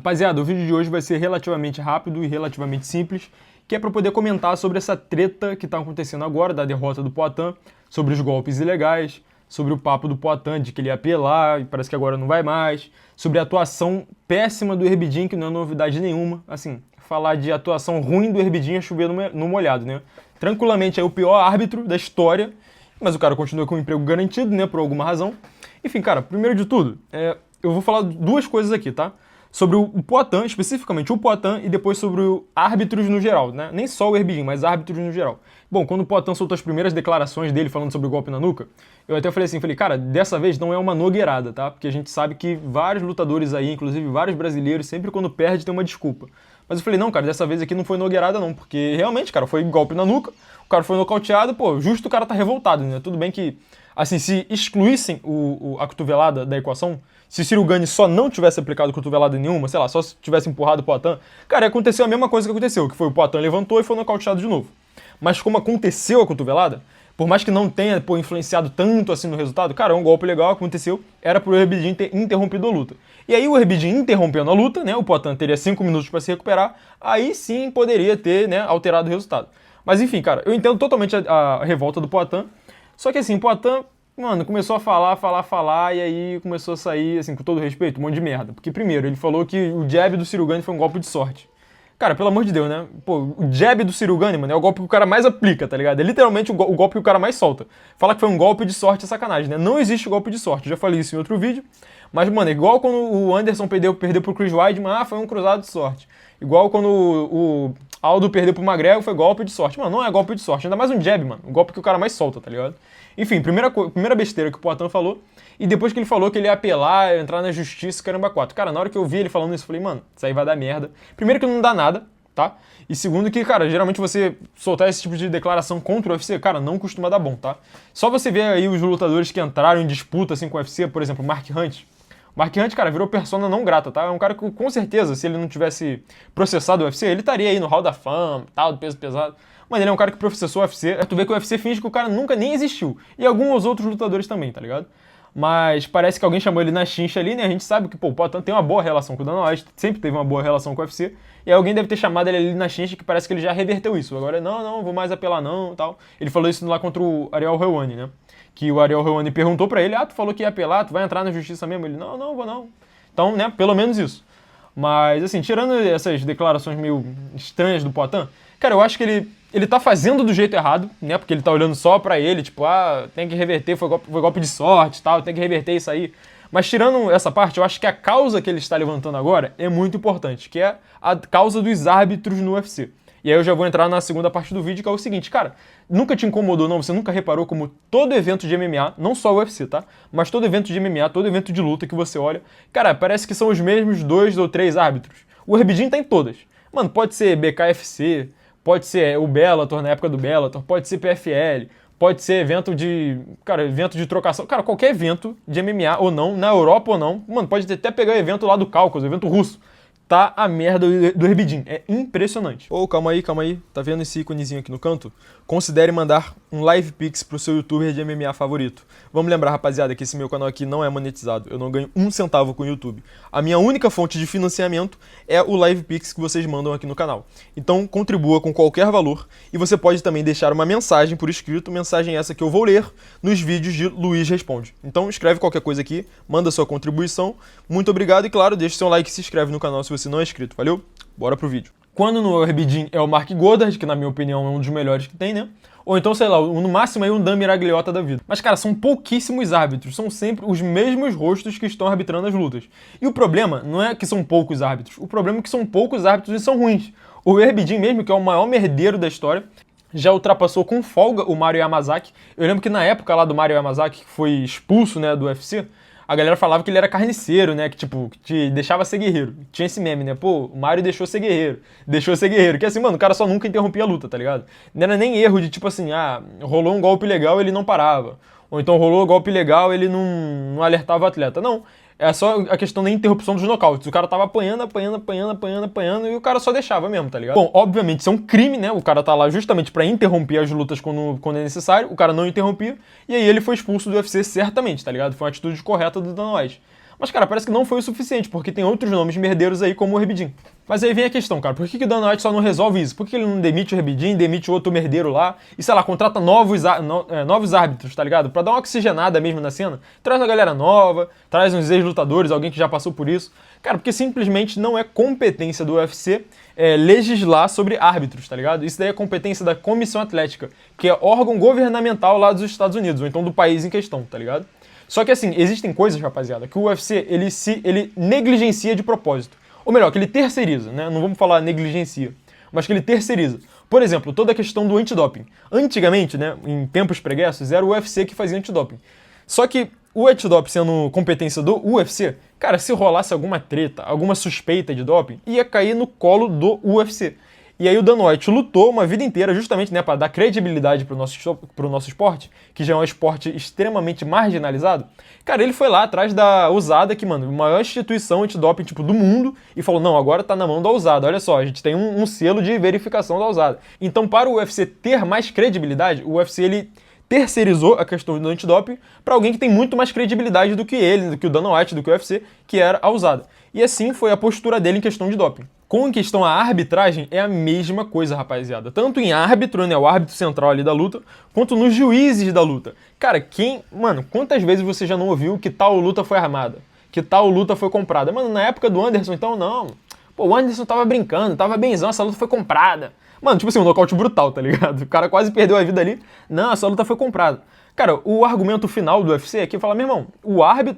Rapaziada, o vídeo de hoje vai ser relativamente rápido e relativamente simples, que é para poder comentar sobre essa treta que está acontecendo agora, da derrota do Poatan, sobre os golpes ilegais, sobre o papo do Poatan de que ele ia apelar e parece que agora não vai mais, sobre a atuação péssima do Herbidin, que não é novidade nenhuma. Assim, falar de atuação ruim do Herbidin é chover no molhado, né? Tranquilamente é o pior árbitro da história, mas o cara continua com o emprego garantido, né, por alguma razão. Enfim, cara, primeiro de tudo, eu vou falar duas coisas aqui, tá? Sobre o Poatan, especificamente o Poatan, e depois sobre árbitros no geral, né? Nem só o Herbidin, mas árbitros no geral. Bom, quando o Poatan soltou as primeiras declarações dele falando sobre o golpe na nuca, eu até falei assim, cara, dessa vez não é uma nogueirada, tá? Porque a gente sabe que vários lutadores aí, inclusive vários brasileiros, sempre quando perde tem uma desculpa. Mas eu falei, não, cara, dessa vez aqui não foi nogueirada não, porque realmente, cara, foi golpe na nuca, o cara foi nocauteado, pô, justo o cara tá revoltado, né? Tudo bem que, assim, se excluíssem a cotovelada da equação, se Ciryl Gane só não tivesse aplicado cotovelada nenhuma, sei lá, só se tivesse empurrado o Poatan, cara, aconteceu a mesma coisa que aconteceu, que foi o Poatan levantou e foi nocauteado de novo. Mas como aconteceu a cotovelada, por mais que não tenha influenciado tanto assim no resultado, cara, é um golpe legal, aconteceu, era pro Herbidin ter interrompido a luta. E aí o Herbidin interrompendo a luta, né, o Poatan teria 5 minutos para se recuperar, aí sim poderia ter, né, alterado o resultado. Mas enfim, cara, eu entendo totalmente a revolta do Poatan, só que assim, o Poatan, mano, começou a falar, e aí começou a sair, assim, com todo respeito, um monte de merda. Porque primeiro, ele falou que o jab do Ciryl Gane foi um golpe de sorte. Cara, pelo amor de Deus, né? Pô, o jab do Ciryl Gane, mano, é o golpe que o cara mais aplica, tá ligado? É literalmente o golpe que o cara mais solta. Falar que foi um golpe de sorte é sacanagem, né? Não existe golpe de sorte, eu já falei isso em outro vídeo. Mas, mano, é igual quando o Anderson perdeu pro Chris Weidman, foi um cruzado de sorte. Igual quando o Aldo perdeu pro McGregor, foi golpe de sorte. Mano, não é golpe de sorte, ainda mais um jab, mano. O golpe que o cara mais solta, tá ligado? Enfim, primeira besteira que o Poatan falou. E depois que ele falou que ele ia apelar, entrar na justiça, caramba, 4. Cara, na hora que eu vi ele falando isso, eu falei, mano, isso aí vai dar merda. Primeiro que não dá nada, tá? E segundo que, cara, geralmente você soltar esse tipo de declaração contra o UFC, cara, não costuma dar bom, tá? Só você ver aí os lutadores que entraram em disputa, assim, com o UFC, por exemplo, o Mark Hunt. O Mark Hunt, cara, virou persona não grata, tá? É um cara que, com certeza, se ele não tivesse processado o UFC, ele estaria aí no Hall da Fama, tal, do peso pesado. Mas ele é um cara que processou o UFC. Tu vê que o UFC finge que o cara nunca nem existiu. E alguns outros lutadores também, tá ligado? Mas parece que alguém chamou ele na chincha ali, né? A gente sabe que, pô, o Poatan tem uma boa relação com o Dana White, sempre teve uma boa relação com o UFC. E alguém deve ter chamado ele ali na chincha, que parece que ele já reverteu isso. Agora, não, vou mais apelar não, tal. Ele falou isso lá contra o Ariel Helwani, né? Que o Ariel Helwani perguntou pra ele, tu falou que ia apelar, tu vai entrar na justiça mesmo? Ele, não, vou não. Então, né, pelo menos isso. Mas, assim, tirando essas declarações meio estranhas do Poatan, cara, eu acho que ele tá fazendo do jeito errado, né? Porque ele tá olhando só pra ele, tipo, tem que reverter, foi golpe de sorte, tal, tem que reverter isso aí. Mas tirando essa parte, eu acho que a causa que ele está levantando agora é muito importante, que é a causa dos árbitros no UFC. E aí eu já vou entrar na segunda parte do vídeo, que é o seguinte, cara, nunca te incomodou não? Você nunca reparou como todo evento de MMA, não só o UFC, tá? Mas todo evento de MMA, todo evento de luta que você olha, cara, parece que são os mesmos 2 ou 3 árbitros. O Herbidin tá em todas. Mano, pode ser BKFC, pode ser o Bellator, na época do Bellator, pode ser PFL, pode ser evento de trocação. Cara, qualquer evento de MMA ou não, na Europa ou não, mano, pode até pegar o evento lá do Cáucaso, evento russo. Tá a merda do Herbidin. É impressionante. Calma aí. Tá vendo esse íconezinho aqui no canto? Considere mandar um live pix pro seu youtuber de MMA favorito. Vamos lembrar, rapaziada, que esse meu canal aqui não é monetizado. Eu não ganho um centavo com o YouTube. A minha única fonte de financiamento é o live pix que vocês mandam aqui no canal. Então, contribua com qualquer valor. E você pode também deixar uma mensagem por escrito, mensagem essa que eu vou ler nos vídeos de Luiz Responde. Então, escreve qualquer coisa aqui, manda sua contribuição. Muito obrigado e, claro, deixa seu like e se inscreve no canal se você não é inscrito, valeu? Bora pro vídeo. Quando no Herbidin é o Mark Goddard, que na minha opinião é um dos melhores que tem, né? Ou então, sei lá, no máximo aí um Dan Miragliotta da vida. Mas, cara, são pouquíssimos árbitros, são sempre os mesmos rostos que estão arbitrando as lutas. E o problema não é que são poucos árbitros, o problema é que são poucos árbitros e são ruins. O Herbidin mesmo, que é o maior merdeiro da história, já ultrapassou com folga o Mario Yamazaki. Eu lembro que na época lá do Mario Yamazaki, que foi expulso, né, do UFC, a galera falava que ele era carniceiro, né? Que, tipo, te deixava ser guerreiro. Tinha esse meme, né? Pô, o Mario deixou ser guerreiro. Que assim, mano, o cara só nunca interrompia a luta, tá ligado? Não era nem erro de, tipo assim, rolou um golpe legal, ele não parava. Ou então rolou um golpe legal, ele não alertava o atleta. Não. É só a questão da interrupção dos nocautes. O cara tava apanhando, e o cara só deixava mesmo, tá ligado? Bom, obviamente isso é um crime, né? O cara tá lá justamente pra interromper as lutas quando é necessário. O cara não interrompia. E aí ele foi expulso do UFC certamente, tá ligado? Foi uma atitude correta do Dana White. Mas, cara, parece que não foi o suficiente, porque tem outros nomes merdeiros aí, como o Rebidin. Mas aí vem a questão, cara, por que o Dana White só não resolve isso? Por que ele não demite o Rebidin, demite o outro merdeiro lá e, sei lá, contrata novos árbitros, tá ligado? Pra dar uma oxigenada mesmo na cena. Traz uma galera nova, traz uns ex-lutadores, alguém que já passou por isso. Cara, porque simplesmente não é competência do UFC legislar sobre árbitros, tá ligado? Isso daí é competência da Comissão Atlética, que é órgão governamental lá dos Estados Unidos, ou então do país em questão, tá ligado? Só que assim, existem coisas, rapaziada, que o UFC, ele negligencia de propósito. Ou melhor, que ele terceiriza, né? Não vamos falar negligencia, mas que ele terceiriza. Por exemplo, toda a questão do antidoping. Antigamente, né, em tempos pregressos, era o UFC que fazia antidoping. Só que o antidoping sendo competência do UFC, cara, se rolasse alguma treta, alguma suspeita de doping, ia cair no colo do UFC. E aí o Dana White lutou uma vida inteira justamente, né, para dar credibilidade pro nosso esporte, que já é um esporte extremamente marginalizado. Cara, ele foi lá atrás da USADA, que, mano, a maior instituição antidoping tipo, do mundo, e falou, não, agora tá na mão da USADA. Olha só, a gente tem um selo de verificação da USADA. Então, para o UFC ter mais credibilidade, o UFC, ele terceirizou a questão do antidoping para alguém que tem muito mais credibilidade do que ele, do que o Dana White, do que o UFC, que era a USADA. E assim foi a postura dele em questão de doping. Com questão à arbitragem, é a mesma coisa, rapaziada. Tanto em árbitro, né, o árbitro central ali da luta, quanto nos juízes da luta. Cara, Mano, quantas vezes você já não ouviu que tal luta foi armada? Que tal luta foi comprada? Mano, na época do Anderson, então, não. Pô, o Anderson tava brincando, tava benzão, essa luta foi comprada. Mano, tipo assim, um nocaute brutal, tá ligado? O cara quase perdeu a vida ali. Não, essa luta foi comprada. Cara, o argumento final do UFC é que fala, meu irmão,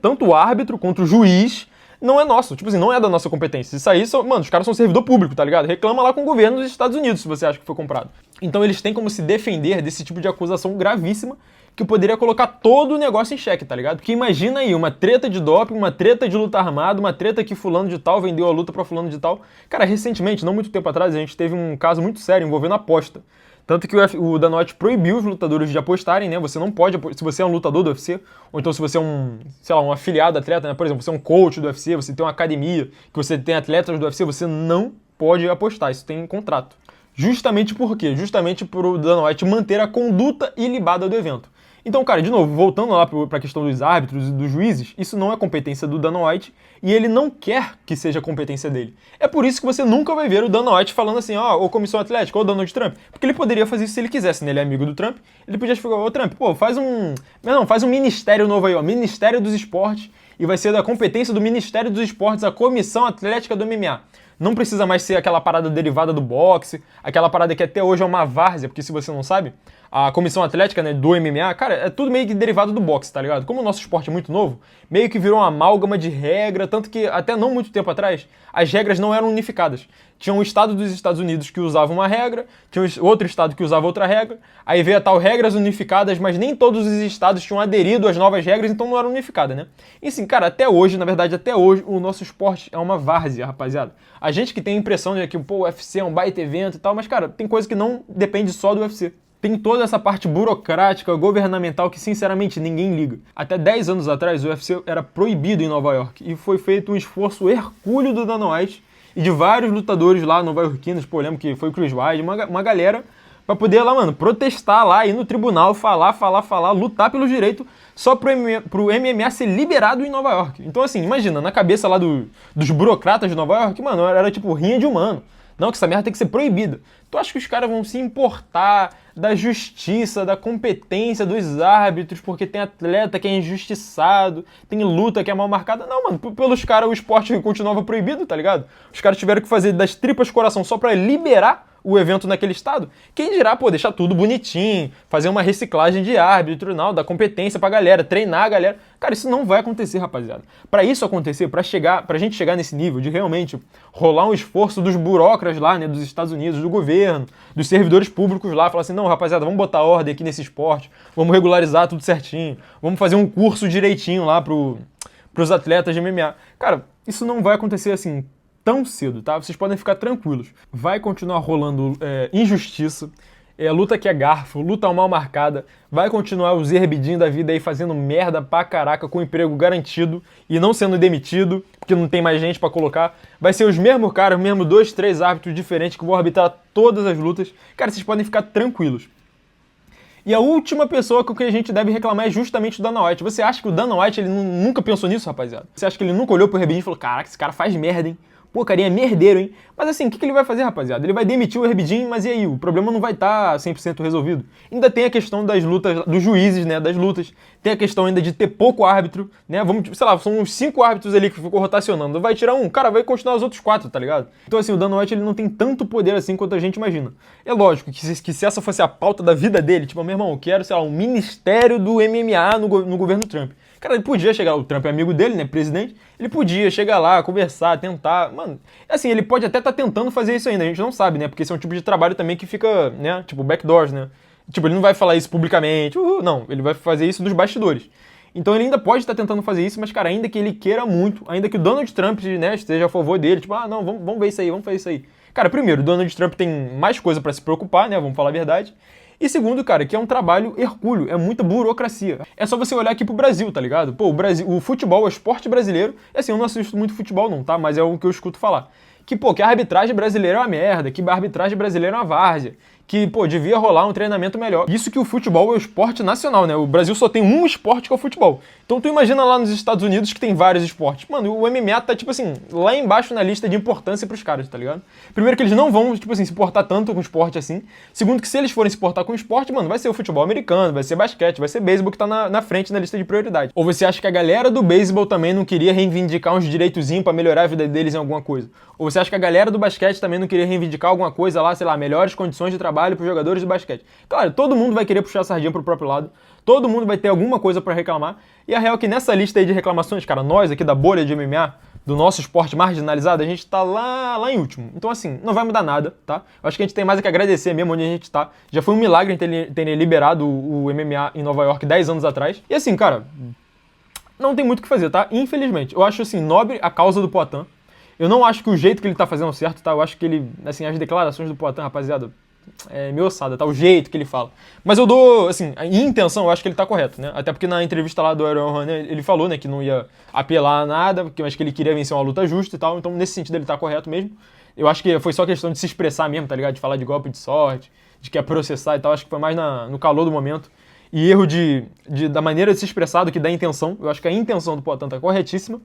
tanto o árbitro quanto o juiz não é nosso. Tipo assim, não é da nossa competência. Isso aí, mano, os caras são servidor público, tá ligado? Reclama lá com o governo dos Estados Unidos se você acha que foi comprado. Então eles têm como se defender desse tipo de acusação gravíssima que poderia colocar todo o negócio em xeque, tá ligado? Porque imagina aí, uma treta de doping, uma treta de luta armada, uma treta que fulano de tal vendeu a luta pra fulano de tal. Cara, recentemente, não muito tempo atrás, a gente teve um caso muito sério envolvendo aposta. Tanto que o Dana White proibiu os lutadores de apostarem, né? Você não pode, se você é um lutador do UFC, ou então se você é um afiliado atleta, né? Por exemplo, você é um coach do UFC, você tem uma academia, que você tem atletas do UFC, você não pode apostar, isso tem contrato. Justamente por quê? Justamente por o Dana White manter a conduta ilibada do evento. Então, cara, de novo, voltando lá para a questão dos árbitros e dos juízes, isso não é competência do Dana White e ele não quer que seja competência dele. É por isso que você nunca vai ver o Dana White falando assim, ô Comissão Atlética, ô Donald Trump, porque ele poderia fazer isso se ele quisesse, né? Ele é amigo do Trump, ele podia falar, ô Trump, pô, faz um ministério novo aí, ó, Ministério dos Esportes, e vai ser da competência do Ministério dos Esportes a Comissão Atlética do MMA. Não precisa mais ser aquela parada derivada do boxe, aquela parada que até hoje é uma várzea, porque se você não sabe, a comissão atlética, né, do MMA, cara, é tudo meio que derivado do boxe, tá ligado? Como o nosso esporte é muito novo, meio que virou uma amálgama de regra, tanto que até não muito tempo atrás, as regras não eram unificadas. Tinha um estado dos Estados Unidos que usava uma regra, tinha outro estado que usava outra regra, aí veio a tal regras unificadas, mas nem todos os estados tinham aderido às novas regras, então não era unificada, né? E assim, cara, até hoje, na verdade, até hoje, o nosso esporte é uma várzea, rapaziada. A gente que tem a impressão de que, pô, o UFC é um baita evento e tal, mas, cara, tem coisa que não depende só do UFC. Tem toda essa parte burocrática, governamental, que sinceramente ninguém liga. Até 10 anos atrás, o UFC era proibido em Nova York e foi feito um esforço hercúleo do Dana White e de vários lutadores lá nova-iorquinos, pô, lembro que foi o Chris Weidman, uma galera, pra poder lá, mano, protestar lá, ir no tribunal, falar, lutar pelo direito só pro MMA ser liberado em Nova York. Então, assim, imagina, na cabeça lá dos burocratas de Nova York, mano, era tipo rinha de humano. Não, que essa merda tem que ser proibida. Tu acha que os caras vão se importar da justiça, da competência dos árbitros, porque tem atleta que é injustiçado, tem luta que é mal marcada? Não, mano, pelos caras o esporte continuava proibido, tá ligado? Os caras tiveram que fazer das tripas coração só pra liberar o evento naquele estado. Quem dirá, pô, deixar tudo bonitinho, fazer uma reciclagem de árbitro, não, da competência pra galera, treinar a galera. Cara, isso não vai acontecer, rapaziada. Pra isso acontecer, pra gente chegar nesse nível de realmente rolar um esforço dos burocratas lá, né, dos Estados Unidos, do governo, dos servidores públicos lá, falar assim, não, rapaziada, vamos botar ordem aqui nesse esporte, vamos regularizar tudo certinho, vamos fazer um curso direitinho lá pros atletas de MMA. Cara, isso não vai acontecer assim tão cedo, tá? Vocês podem ficar tranquilos. Vai continuar rolando injustiça, luta que é garfo, luta mal marcada, vai continuar o Zerbidinho da vida aí fazendo merda pra caraca com emprego garantido e não sendo demitido, porque não tem mais gente pra colocar. Vai ser os mesmos caras, mesmo 2, 3 árbitros diferentes que vão arbitrar todas as lutas. Cara, vocês podem ficar tranquilos. E a última pessoa com quem a gente deve reclamar é justamente o Dana White. Você acha que o Dana White ele nunca pensou nisso, rapaziada? Você acha que ele nunca olhou pro Herbidinho e falou, caraca, esse cara faz merda, hein? Pô, carinha é merdeiro, hein? Mas assim, o que ele vai fazer, rapaziada? Ele vai demitir o Herbidinho, mas e aí? O problema não vai estar 100% resolvido. Ainda tem a questão das lutas, dos juízes, né? Das lutas. Tem a questão ainda de ter pouco árbitro, né? Vamos, sei lá, são uns 5 árbitros ali que ficou rotacionando. Vai tirar um, cara, vai continuar os outros 4, tá ligado? Então assim, o Dana White ele não tem tanto poder assim quanto a gente imagina. É lógico que se essa fosse a pauta da vida dele, tipo, meu irmão, eu quero, sei lá, um ministério do MMA no governo Trump. Cara, ele podia chegar, o Trump é amigo dele, né, presidente, ele podia chegar lá, conversar, tentar, mano, assim, ele pode até estar tentando fazer isso ainda, a gente não sabe, né, porque esse é um tipo de trabalho também que fica, né, tipo, backdoors, né, tipo, ele não vai falar isso publicamente, não, ele vai fazer isso nos bastidores. Então ele ainda pode estar tentando fazer isso, mas, cara, ainda que ele queira muito, ainda que o Donald Trump, né, esteja a favor dele, tipo, não, vamos ver isso aí, vamos fazer isso aí. Cara, primeiro, o Donald Trump tem mais coisa pra se preocupar, né, vamos falar a verdade. E segundo, cara, que é um trabalho hercúleo, é muita burocracia. É só você olhar aqui pro Brasil, tá ligado? Pô, o futebol, o esporte brasileiro, e assim, eu não assisto muito futebol não, tá? Mas é o que eu escuto falar. Que, pô, que a arbitragem brasileira é uma merda, que a arbitragem brasileira é uma várzea, que, pô, devia rolar um treinamento melhor. Isso que o futebol é o esporte nacional, né? O Brasil só tem um esporte que é o futebol. Então tu imagina lá nos Estados Unidos que tem vários esportes. Mano, o MMA tá, tipo assim, lá embaixo na lista de importância pros caras, tá ligado? Primeiro que eles não vão, tipo assim, se portar tanto com esporte assim. Segundo que se eles forem se portar com esporte, mano, vai ser o futebol americano, vai ser basquete, vai ser beisebol que tá na frente na lista de prioridade. Ou você acha que a galera do beisebol também não queria reivindicar uns direitozinhos pra melhorar a vida deles em alguma coisa? Ou você acha que a galera do basquete também não queria reivindicar alguma coisa lá, sei lá, melhores condições de trabalho pros jogadores de basquete? Claro, todo mundo vai querer puxar a sardinha pro próprio lado, todo mundo vai ter alguma coisa pra reclamar, e a real é que nessa lista aí de reclamações, cara, nós aqui da bolha de MMA, do nosso esporte marginalizado, a gente tá lá em último. Então assim, não vai mudar nada, tá? Eu acho que a gente tem mais é que agradecer mesmo onde a gente tá. Já foi um milagre terem liberado o MMA em Nova York 10 anos atrás. E assim, cara, não tem muito o que fazer, tá? Infelizmente. Eu acho assim, nobre a causa do Poatan. Eu não acho que o jeito que ele tá fazendo é certo, tá? Eu acho que ele, assim, as declarações do Poatan, rapaziada, é meio ossada, tá? O jeito que ele fala. Mas eu dou, assim, em intenção, eu acho que ele tá correto, né? Até porque na entrevista lá do Aaron Hunter, ele falou, né, que não ia apelar a nada, mas que ele queria vencer uma luta justa e tal. Então, nesse sentido, ele tá correto mesmo. Eu acho que foi só questão de se expressar mesmo, tá ligado? De falar de golpe de sorte, de que ia processar e tal. Acho que foi mais no calor do momento. E erro da maneira de se expressar do que da intenção. Eu acho que a intenção do Poatan tá corretíssima.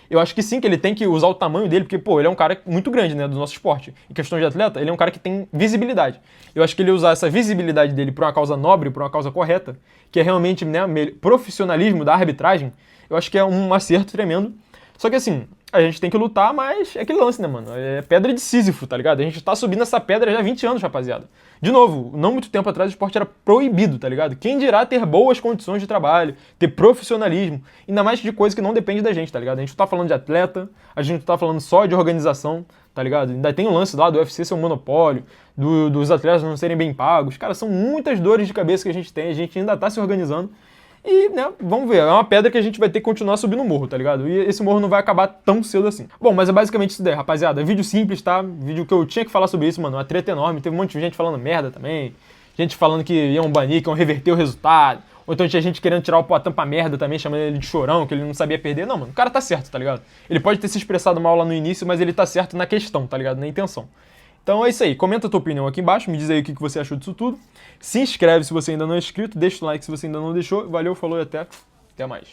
Eu acho que sim, que ele tem que usar o tamanho dele, porque, pô, ele é um cara muito grande, né, do nosso esporte. Em questão de atleta, ele é um cara que tem visibilidade. Eu acho que ele usar essa visibilidade dele por uma causa nobre, por uma causa correta, que é realmente, né, profissionalismo da arbitragem, eu acho que é um acerto tremendo. Só que assim, a gente tem que lutar, mas é aquele lance, né, mano? É pedra de Sísifo, tá ligado? A gente tá subindo essa pedra já há 20 anos, rapaziada. De novo, não muito tempo atrás o esporte era proibido, tá ligado? Quem dirá ter boas condições de trabalho, ter profissionalismo, ainda mais de coisa que não depende da gente, tá ligado? A gente não tá falando de atleta, a gente não tá falando só de organização, tá ligado? Ainda tem o lance lá do UFC ser um monopólio, dos atletas não serem bem pagos. Cara, são muitas dores de cabeça que a gente tem, a gente ainda tá se organizando. E, né, vamos ver, é uma pedra que a gente vai ter que continuar subindo o morro, tá ligado? E esse morro não vai acabar tão cedo assim. Bom, mas é basicamente isso daí, rapaziada. Vídeo simples, tá? Vídeo que eu tinha que falar sobre isso, mano. Uma treta enorme. Teve um monte de gente falando merda também. Gente falando que iam banir, que iam reverter o resultado. Ou então tinha gente querendo tirar o Poatan pra merda também, chamando ele de chorão, que ele não sabia perder. Não, mano, o cara tá certo, tá ligado? Ele pode ter se expressado mal lá no início, mas ele tá certo na questão, tá ligado? Na intenção. Então é isso aí, comenta a tua opinião aqui embaixo, me diz aí o que você achou disso tudo. Se inscreve se você ainda não é inscrito, deixa o like se você ainda não deixou. Valeu, falou e até mais.